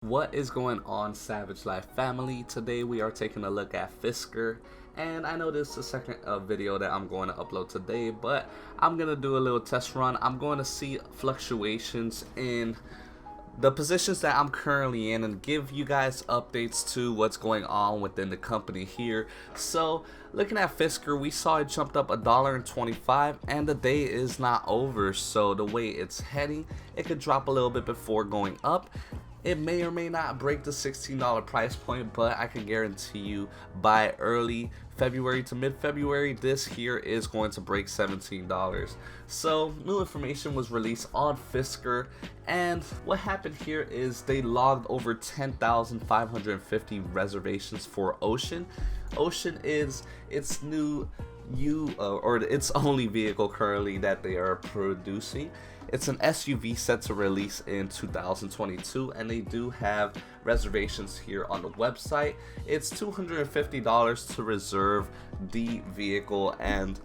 What is going on, Savage Life family? Today we are taking a look at Fisker, and I know this is the second video that I'm going to upload today, but I'm going to do a little test run. I'm going to see fluctuations in the positions that I'm currently in and give you guys updates to what's going on within the company here. So looking at Fisker, we saw it jumped up $1.25 and the day is not over. So the way it's heading, it could drop a little bit before going up. It may or may not break the $16 price point, but I can guarantee you by early February to mid-February, this here is going to break $17. So new information was released on Fisker, and what happened here is they logged over 10,550 reservations for Ocean. Ocean is its new or its only vehicle currently that they are producing. It's an SUV set to release in 2022, and they do have reservations here on the website. It's $250 to reserve the vehicle, and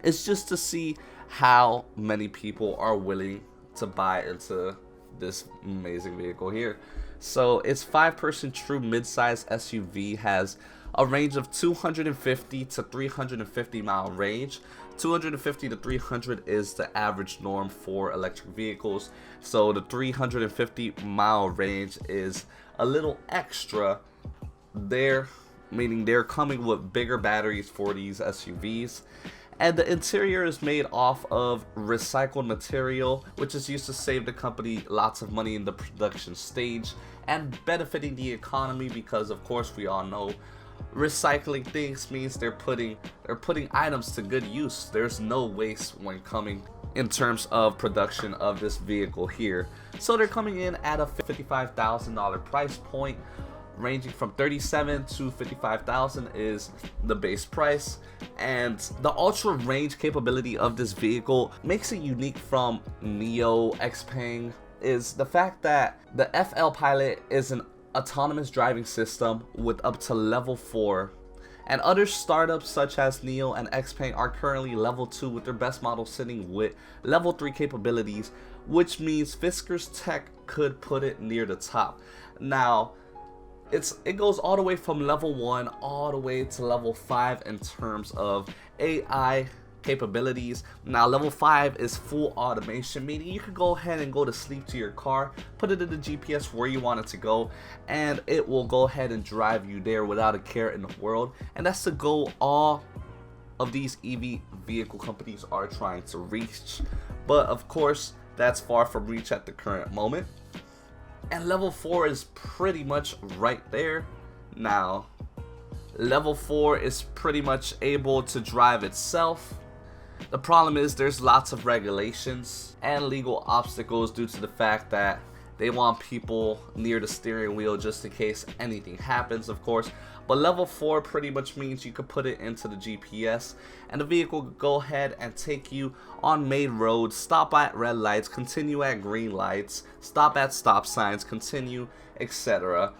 it's just to see how many people are willing to buy into this amazing vehicle here. So it's 5-person true midsize SUV, has a range of 250 to 350 mile range. 250 to 300 is the average norm for electric vehicles, so the 350 mile range is a little extra there, meaning they're coming with bigger batteries for these SUVs. And the interior is made off of recycled material, which is used to save the company lots of money in the production stage and benefiting the economy, because of course we all know recycling things means they're putting items to good use. There's no waste when coming in terms of production of this vehicle here. So they're coming in at a $55,000 price point, ranging from $37,000 to $55,000 is the base price. And the ultra range capability of this vehicle makes it unique from Neo, Xpeng, is the fact that the FL Pilot is an autonomous driving system with up to level 4, and other startups such as Neo and Xpeng are currently level 2, with their best model sitting with level 3 capabilities, which means Fisker's tech could put it near the top. Now it goes all the way from level 1 all the way to level 5 in terms of AI capabilities. Now level 5 is full automation, meaning you could go ahead and go to sleep to your car, put it in the GPS where you want it to go, and it will go ahead and drive you there without a care in the world. And that's the goal all of these EV vehicle companies are trying to reach, but of course that's far from reach at the current moment. And level 4 is pretty much right there. Now level 4 is pretty much able to drive itself. The problem is there's lots of regulations and legal obstacles due to the fact that they want people near the steering wheel just in case anything happens, of course. But level 4 pretty much means you could put it into the GPS and the vehicle could go ahead and take you on main roads, stop at red lights, continue at green lights, stop at stop signs, continue, etc.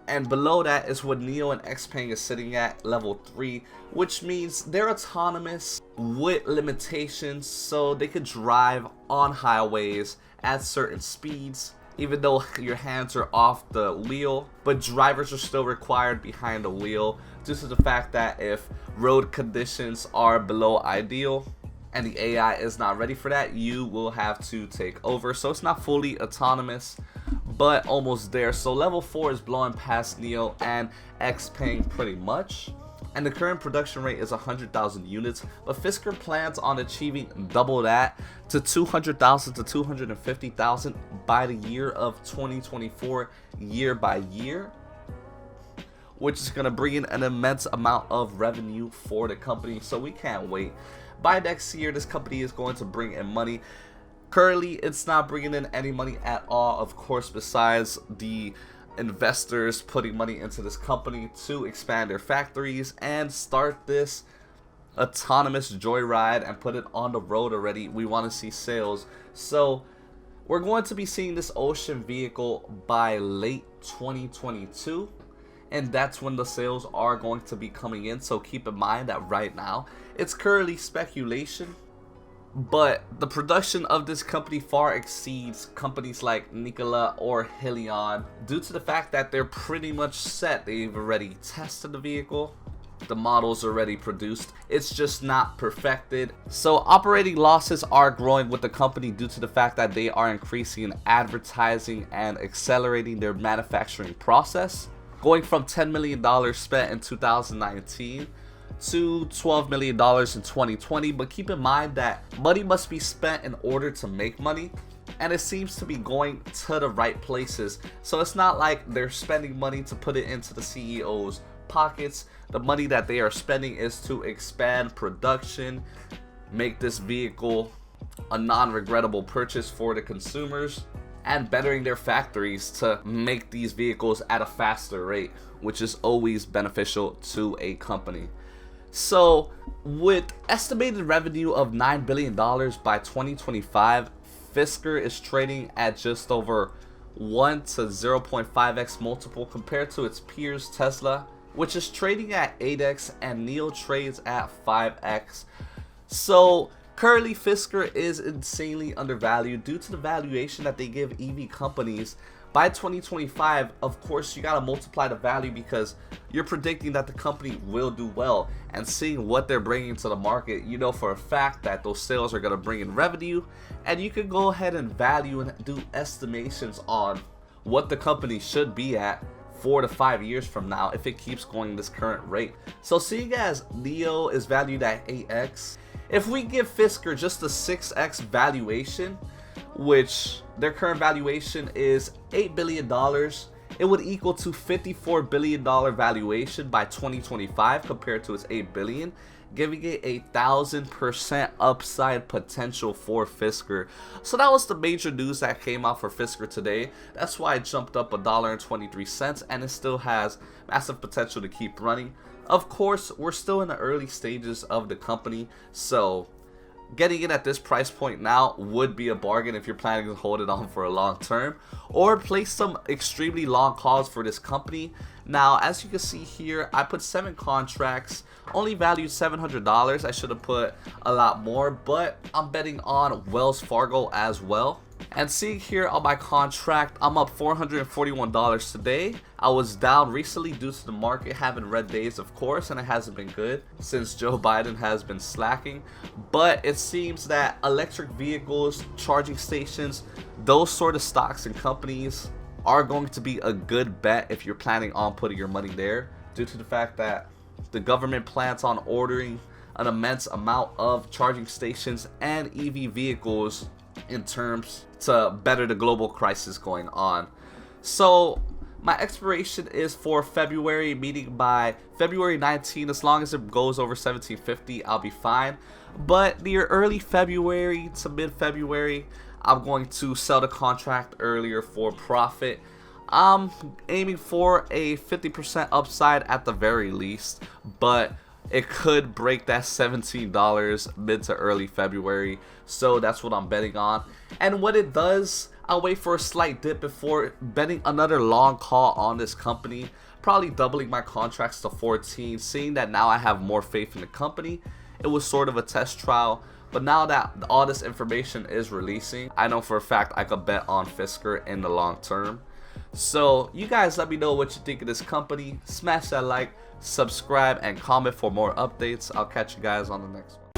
And below that is what Neo and Xpeng is sitting at, level 3, which means they're autonomous with limitations, so they could drive on highways at certain speeds, even though your hands are off the wheel, but drivers are still required behind the wheel due to the fact that if road conditions are below ideal and the AI is not ready for that, you will have to take over. So it's not fully autonomous, but almost there. So level 4 is blowing past Neo and Xpeng pretty much, and the current production rate is 100,000 units, but Fisker plans on achieving double that to 200,000 to 250,000 by the year of 2024, year by year, which is going to bring in an immense amount of revenue for the company. So we can't wait. By next year, this company is going to bring in money. Currently, it's not bringing in any money at all, of course, besides the investors putting money into this company to expand their factories and start this autonomous joyride and put it on the road already. We want to see sales. So we're going to be seeing this Ocean vehicle by late 2022. And that's when the sales are going to be coming in. So keep in mind that right now it's currently speculation, but the production of this company far exceeds companies like Nikola or Helion due to the fact that they're pretty much set. They've already tested the vehicle. The model's already produced, it's just not perfected. So operating losses are growing with the company due to the fact that they are increasing advertising and accelerating their manufacturing process, going from $10 million spent in 2019 to $12 million in 2020. But keep in mind that money must be spent in order to make money, and it seems to be going to the right places. So it's not like they're spending money to put it into the CEO's pockets. The money that they are spending is to expand production, make this vehicle a non-regrettable purchase for the consumers, and bettering their factories to make these vehicles at a faster rate, which is always beneficial to a company. So with estimated revenue of $9 billion by 2025, Fisker is trading at just over 1 to 0.5x multiple compared to its peers Tesla, which is trading at 8x, and NIO trades at 5x. So currently Fisker is insanely undervalued due to the valuation that they give EV companies. By 2025, of course, you gotta multiply the value because you're predicting that the company will do well, and seeing what they're bringing to the market, you know for a fact that those sales are gonna bring in revenue, and you can go ahead and value and do estimations on what the company should be at 4 to 5 years from now if it keeps going this current rate. So seeing as NIO is valued at 8x, if we give Fisker just a 6x valuation, which their current valuation is $8 billion, it would equal to $54 billion valuation by 2025 compared to its $8 billion, giving it 1,000% upside potential for Fisker. So that was the major news that came out for Fisker today. That's why it jumped up $1.23, and it still has massive potential to keep running. Of course, we're still in the early stages of the company, so getting in at this price point now would be a bargain if you're planning to hold it on for a long term, or place some extremely long calls for this company. Now, as you can see here, I put 7 contracts, only valued $700. I should have put a lot more, but I'm betting on Wells Fargo as well. And seeing here on my contract, I'm up $441 today. I was down recently due to the market having red days, of course, and it hasn't been good since Joe Biden has been slacking. But it seems that electric vehicles, charging stations, those sort of stocks and companies are going to be a good bet if you're planning on putting your money there, due to the fact that the government plans on ordering an immense amount of charging stations and EV vehicles in terms to better the global crisis going on. So my expiration is for February, meaning by February 19. As long as it goes over 1750, I'll be fine. But near early February to mid-February, I'm going to sell the contract earlier for profit. I'm aiming for a 50% upside at the very least, but it could break that $17 mid to early February, so that's what I'm betting on. And when it does, I'll wait for a slight dip before betting another long call on this company, probably doubling my contracts to 14, seeing that now I have more faith in the company. It was sort of a test trial, but now that all this information is releasing, I know for a fact I could bet on Fisker in the long term. So you guys let me know what you think of this company. Smash that like, subscribe, and comment for more updates. I'll catch you guys on the next one.